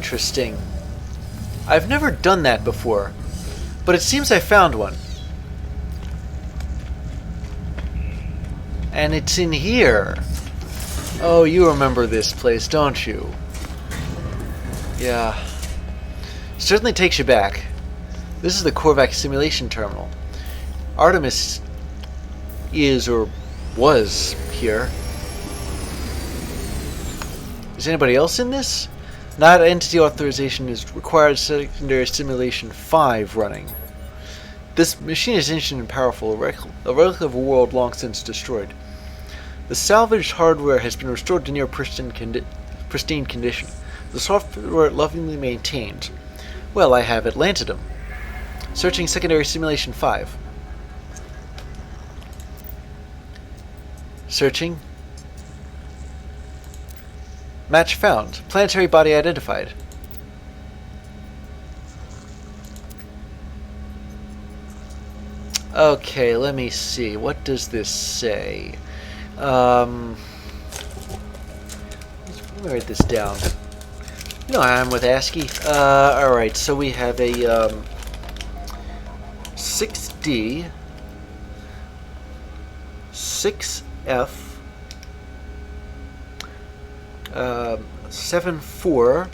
Interesting. I've never done that before, but it seems I found one. And it's in here. Oh, you remember this place, don't you? Yeah. Certainly takes you back. This is the Korvax simulation terminal. Artemis is, or was, here. Is anybody else in this? Not entity authorization is required. Secondary simulation 5 running. This machine is ancient and powerful, a relic of a world long since destroyed. The salvaged hardware has been restored to near pristine condition. The software lovingly maintained. Well, I have Atlantidum. Searching secondary simulation 5. Searching. Match found. Planetary body identified. Okay, let me see. What does this say? Let me write this down. You know how I am with ASCII. Alright, so we have a 6D, 6F, 7-4,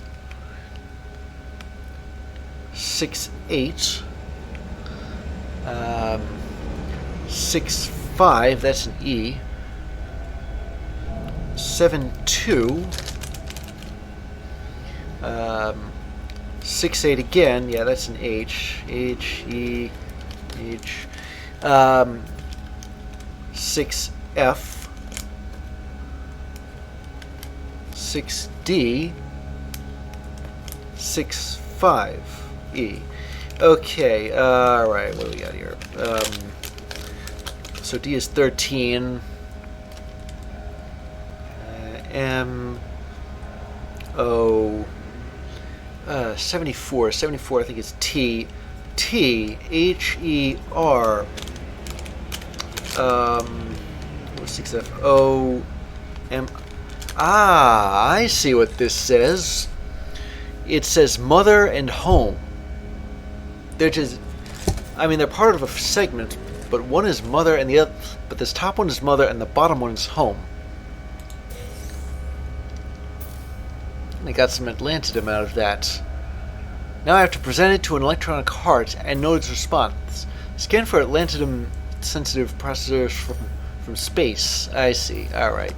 6-8, 6-5, that's an E, 7-2, 6-8 again, yeah, that's an H, H, E, H, 6F, 6D, 6-5E. Okay, alright, what do we got here? So D is 13. M, O, 74. 74, I think it's T. T, H, E, R. 6F, O, M. Ah, I see what this says. It says mother and home. They're just, I mean, they're part of a segment, but one is mother and the other, but this top one is mother and the bottom one is home. And I got some Atlantidum out of that. Now I have to present it to an electronic heart and know its response. Scan for Atlantidum sensitive processors from space. I see. Alright.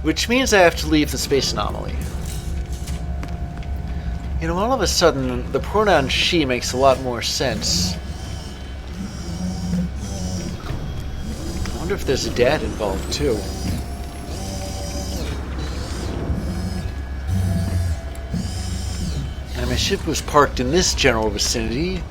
Which means I have to leave the space anomaly. You know, all of a sudden, the pronoun she makes a lot more sense. I wonder if there's a dad involved, too. And my ship was parked in this general vicinity.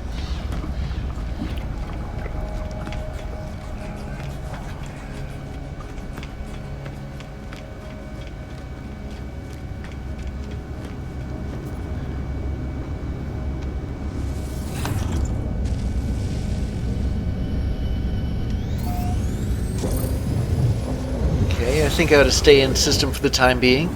I think I ought to stay in system for the time being.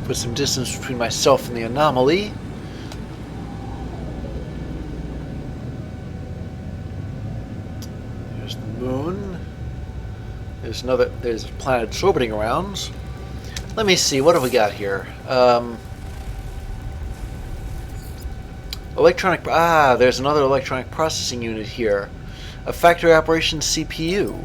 Put some distance between myself and the anomaly. There's the moon. There's planets orbiting around. Let me see, what have we got here? There's another electronic processing unit here. A factory operations CPU.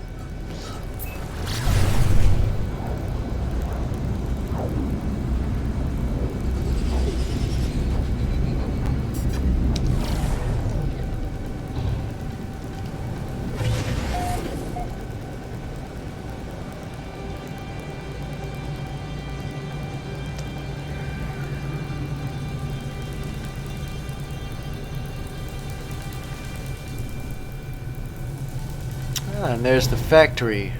And there's the factory.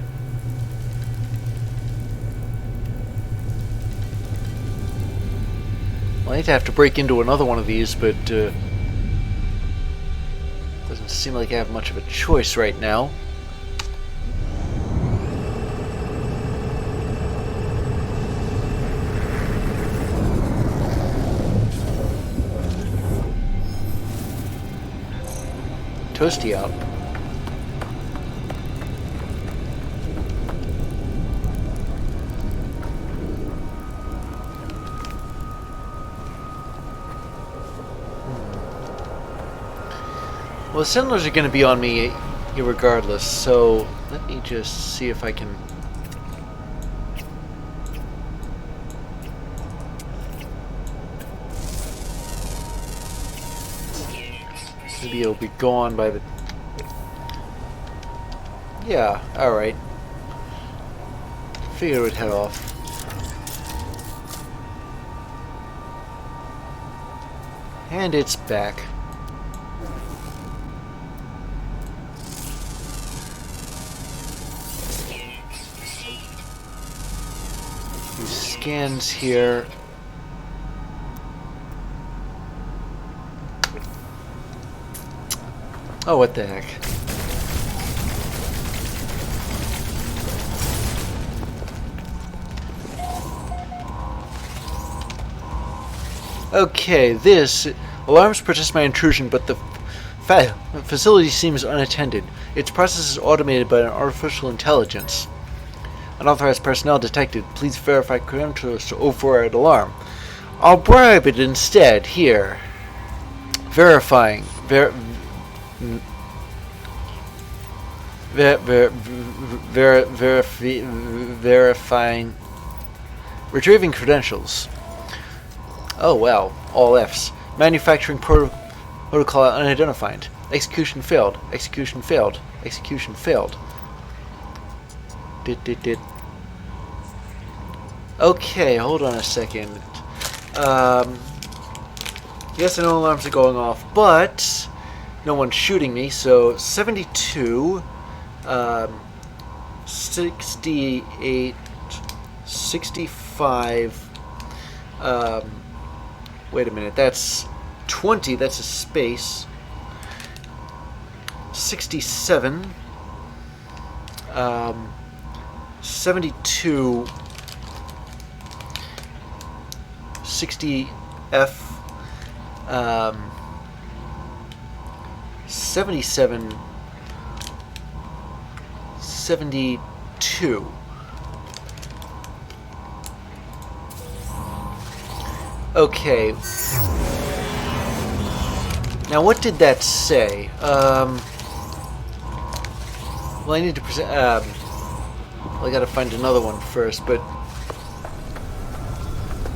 Well, I hate to have to break into another one of these, but doesn't seem like I have much of a choice right now. Toasty out. Well, the Sentinels are going to be on me irregardless, so let me just see if I can... Maybe it'll be gone by the... Yeah, alright. Figured it would head off. And it's back. Scans here. Oh, what the heck. Okay, this alarms protest my intrusion, but the facility seems unattended. Its process is automated by an artificial intelligence. Unauthorized personnel detected. Please verify credentials to override alarm. I'll bribe it instead. Here. Verifying. Verifying. Retrieving credentials. Oh wow. All F's. Manufacturing protocol unidentified. Execution failed. Execution failed. Execution failed. Okay, hold on a second. Yes, I know alarms are going off, but no one's shooting me, so 72, 68, 65, wait a minute, that's 20, that's a space, 67, 72, 60 F, 77, 72. Okay. Now what did that say? Well, I need to present. Well, I gotta find another one first, but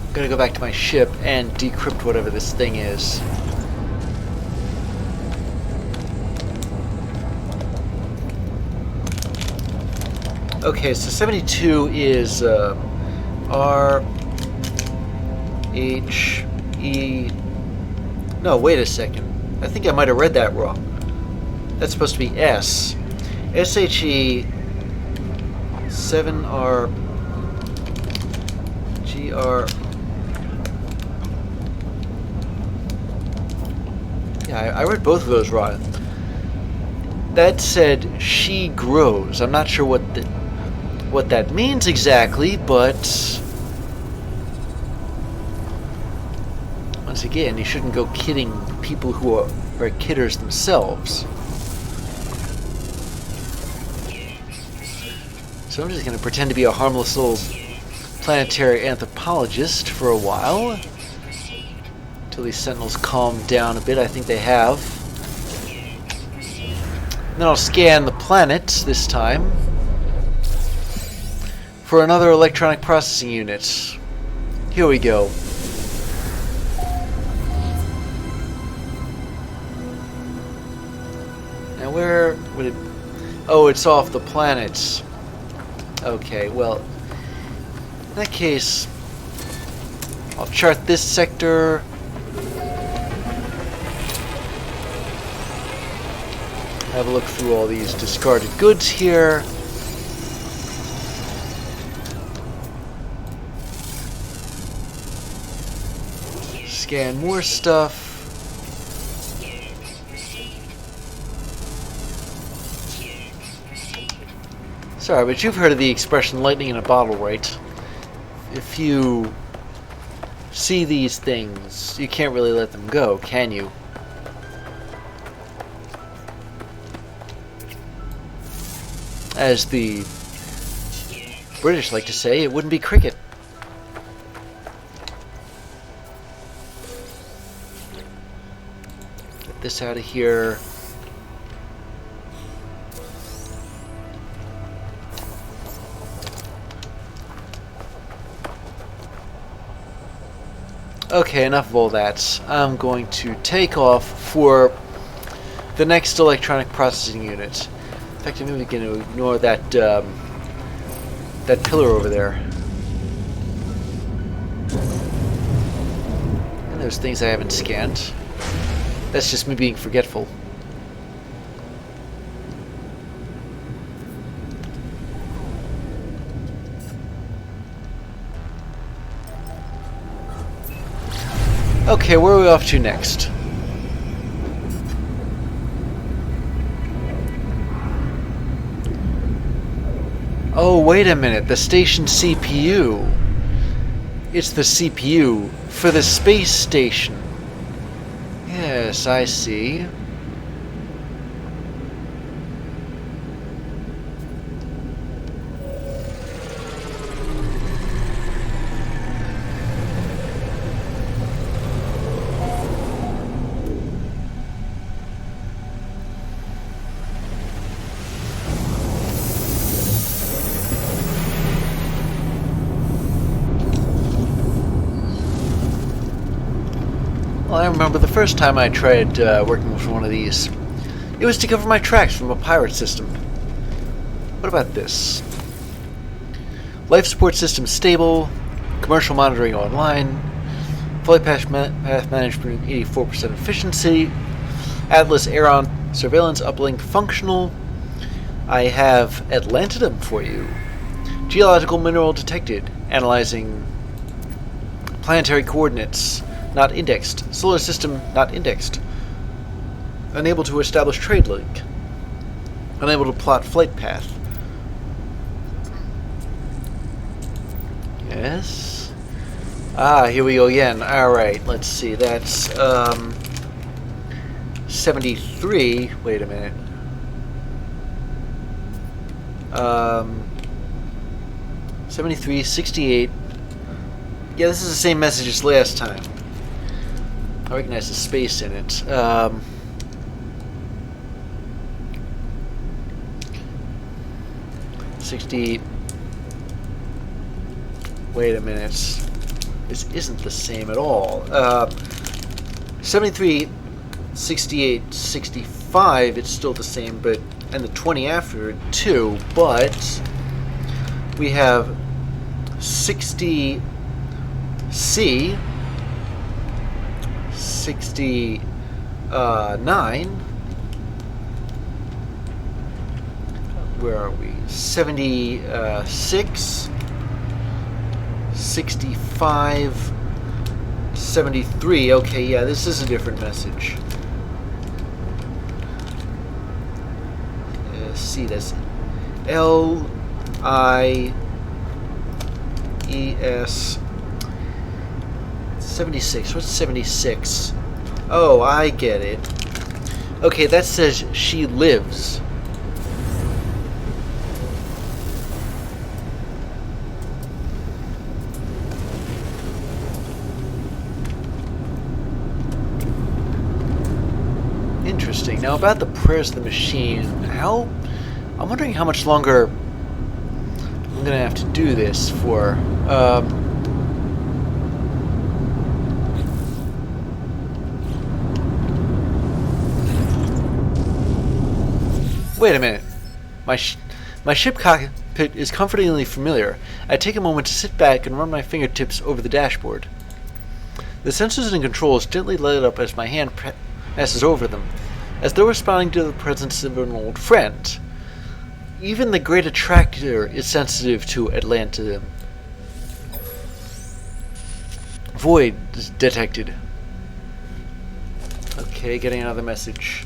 I'm gonna go back to my ship and decrypt whatever this thing is. Okay, so 72 is R H E. No, wait a second. I think I might have read that wrong. That's supposed to be S. SHE 7R GR. Yeah, I read both of those wrong. That said, she grows. I'm not sure what that means exactly, but once again, you shouldn't go kidding people who are kidders themselves. So I'm just going to pretend to be a harmless little planetary anthropologist for a while. Until these sentinels calm down a bit. I think they have. And then I'll scan the planet this time for another electronic processing unit. Here we go. Now where would it... Oh, it's off the planet. Okay, well, in that case, I'll chart this sector. Have a look through all these discarded goods here. Scan more stuff. Sorry, but you've heard of the expression lightning in a bottle, right? If you see these things, you can't really let them go, can you? As the British like to say, it wouldn't be cricket. Get this out of here. Okay, enough of all that. I'm going to take off for the next electronic processing unit. In fact, I'm even going to ignore that that pillar over there. And those things I haven't scanned. That's just me being forgetful. Okay, where are we off to next? Oh, wait a minute. The station CPU. It's the CPU for the space station. Yes, I see. Well, I remember the first time I tried working with one of these. It was to cover my tracks from a pirate system. What about this? Life support system stable, commercial monitoring online, flight path management 84% efficiency, Atlas Aeron surveillance uplink functional. I have Atlantidum for you. Geological mineral detected, analyzing planetary coordinates. Not indexed. Solar system not indexed. Unable to establish trade link. Unable to plot flight path. Yes. Ah, here we go again. Alright, let's see. That's 73. Wait a minute. 73, 68. Yeah, this is the same message as last time. I recognize the space in it. 60. Wait a minute. This isn't the same at all. 73, 68, 65. It's still the same, but and the 20 after it too. But we have 60C. 69. Where are we? 76. 65. 73. Okay, yeah, this is a different message. See, that's LIES 76. What's 76? Oh, I get it. Okay, that says she lives. Interesting. Now about the prayers of the machine, I'm wondering how much longer I'm gonna have to do this for. Wait a minute. My ship cockpit is comfortingly familiar. I take a moment to sit back and run my fingertips over the dashboard. The sensors and controls gently light up as my hand passes over them, as though responding to the presence of an old friend. Even the great attractor is sensitive to Atlantidum. Void detected. Okay, getting another message.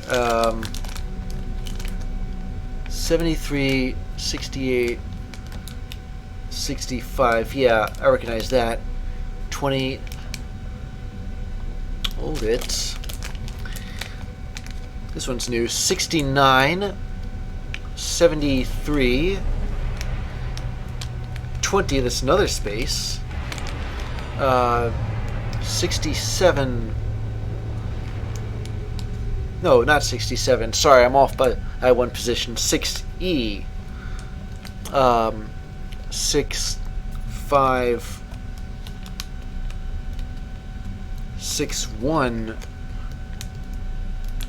73, 68, 65. Yeah, I recognize that. 20. Hold it. This one's new. 69, 73, 20. That's another space. 67. No, not 67. Sorry, I'm off by one position. 6E. 6, 5, 6, 1,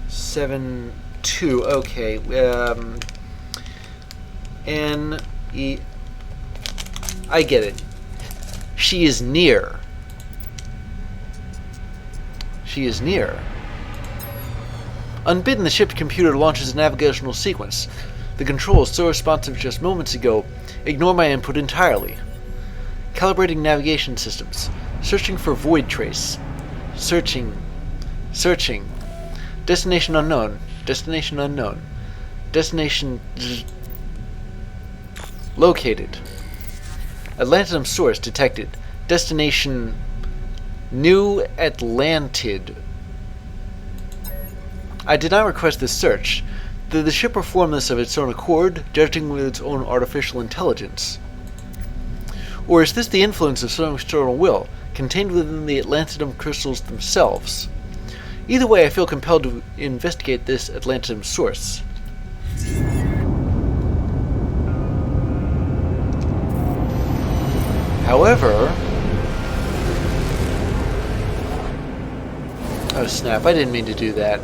7, 2. Okay. N, E. I get it. She is near. She is near. Unbidden, the ship's computer launches a navigational sequence. The controls, so responsive just moments ago, ignore my input entirely. Calibrating navigation systems. Searching for void trace. Searching. Searching. Destination unknown. Destination unknown. Destination located. Atlantidum source detected. Destination New Atlantid. I did not request this search. Did the ship perform this of its own accord, judging with its own artificial intelligence? Or is this the influence of some external will, contained within the Atlantidum crystals themselves? Either way, I feel compelled to investigate this Atlantidum source. However... Oh snap, I didn't mean to do that.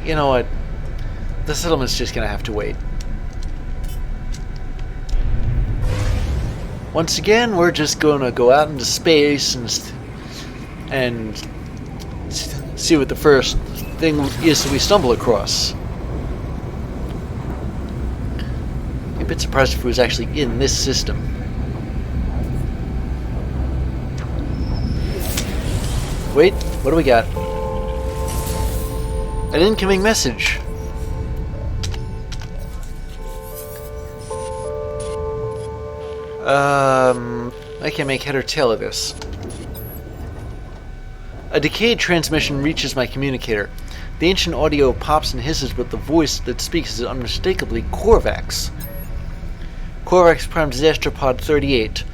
You know what? The settlement's just gonna have to wait. Once again, we're just gonna go out into space and see what the first thing is that we stumble across. I'm a bit surprised if it was actually in this system. Wait, what do we got? An incoming message. I can't make head or tail of this. A decayed transmission reaches my communicator. The ancient audio pops and hisses, but the voice that speaks is unmistakably Korvax. Korvax Prime Disaster Pod 38.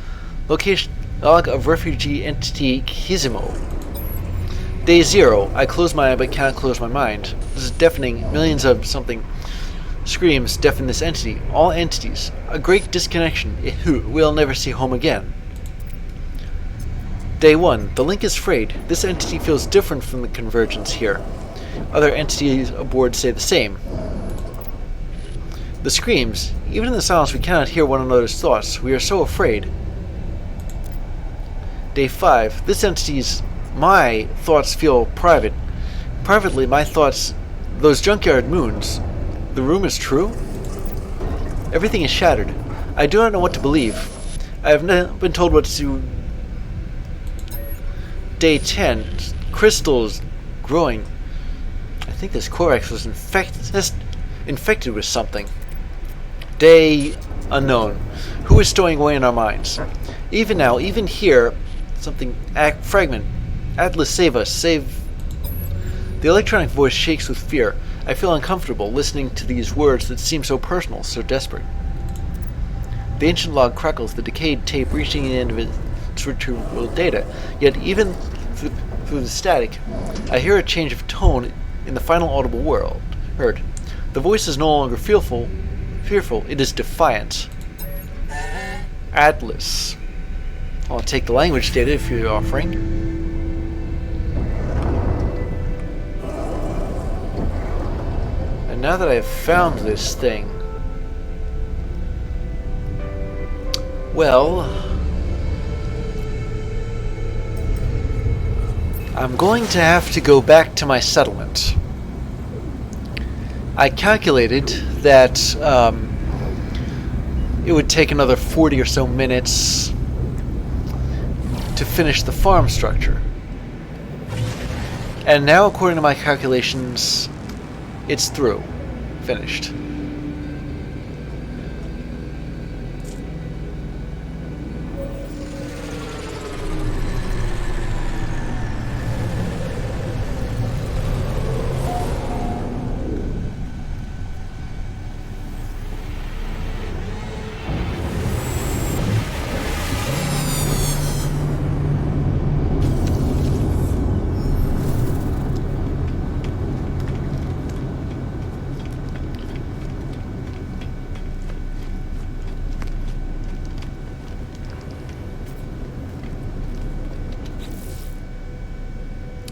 Location log of refugee entity Kizimo. Day 0. I close my eye but cannot close my mind. This is deafening. Millions of something screams deafen this entity. All entities. A great disconnection. We'll never see home again. Day 1. The link is frayed. This entity feels different from the convergence here. Other entities aboard say the same. The screams. Even in the silence we cannot hear one another's thoughts. We are so afraid. Day 5. This entity's my thoughts feel private. Privately, my thoughts... Those junkyard moons. The room is true? Everything is shattered. I do not know what to believe. I have not been told what to... Day 10. Crystals growing. I think this Korvax was infected with something. Day unknown. Who is stowing away in our minds? Even now, even here, something... fragment. Atlas, save us. Save... The electronic voice shakes with fear. I feel uncomfortable listening to these words that seem so personal, so desperate. The ancient log crackles, the decayed tape reaching the end of its retrieval data. Yet even through the static, I hear a change of tone in the final audible word heard. The voice is no longer fearful, it is defiant. Atlas. I'll take the language data if you're offering. And now that I've found this thing, well, I'm going to have to go back to my settlement. I calculated that it would take another 40 or so minutes to finish the farm structure. And now, according to my calculations, it's through. Finished.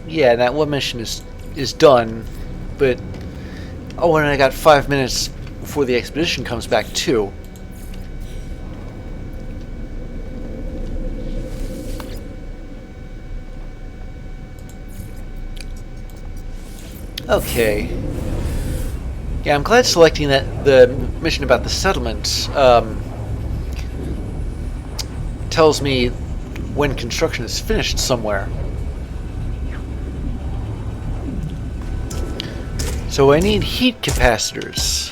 Yeah, that one mission is done, but oh, and I got 5 minutes before the expedition comes back too. Okay. Yeah, I'm glad selecting the mission about the settlement tells me when construction is finished somewhere. So I need heat capacitors.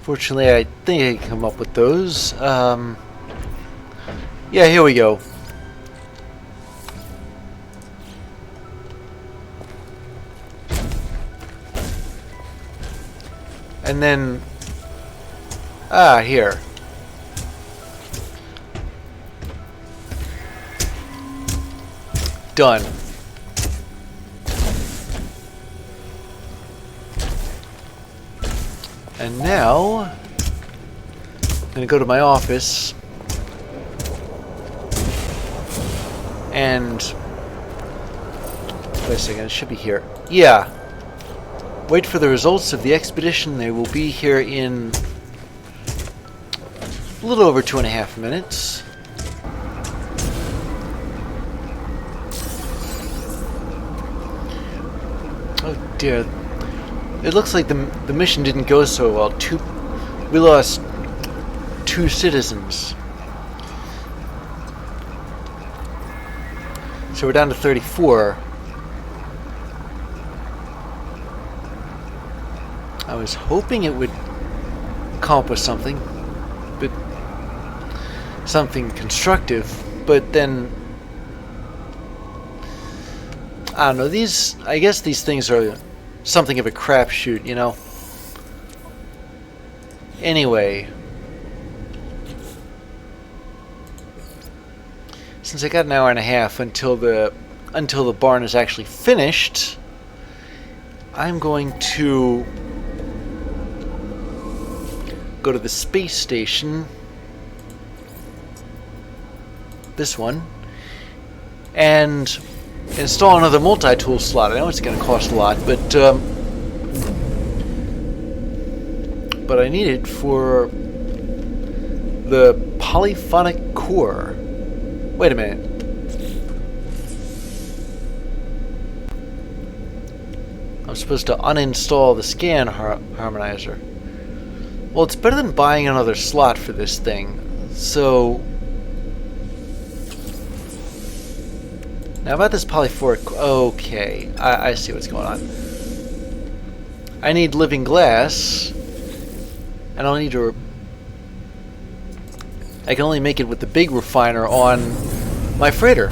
Fortunately, I think I can come up with those. Yeah, here we go. And then, here. Done. And now, I'm going to go to my office and, wait a second, it should be here. Yeah. Wait for the results of the expedition. They will be here in a little over 2.5 minutes. Oh dear. It looks like the mission didn't go so well. We lost 2 citizens. So we're down to 34. I was hoping it would accomplish something, but something constructive, but then I don't know, I guess these things are something of a crapshoot, you know. Anyway, since I got an hour and a half until the barn is actually finished, I'm going to go to the space station, this one, and install another multi-tool slot. I know it's going to cost a lot, but I need it for the polyphonic core. Wait a minute. I'm supposed to uninstall the scan harmonizer. Well, it's better than buying another slot for this thing. So now about this polyphonic, okay, I see what's going on. I need living glass, and I'll need to. I can only make it with the big refiner on my freighter.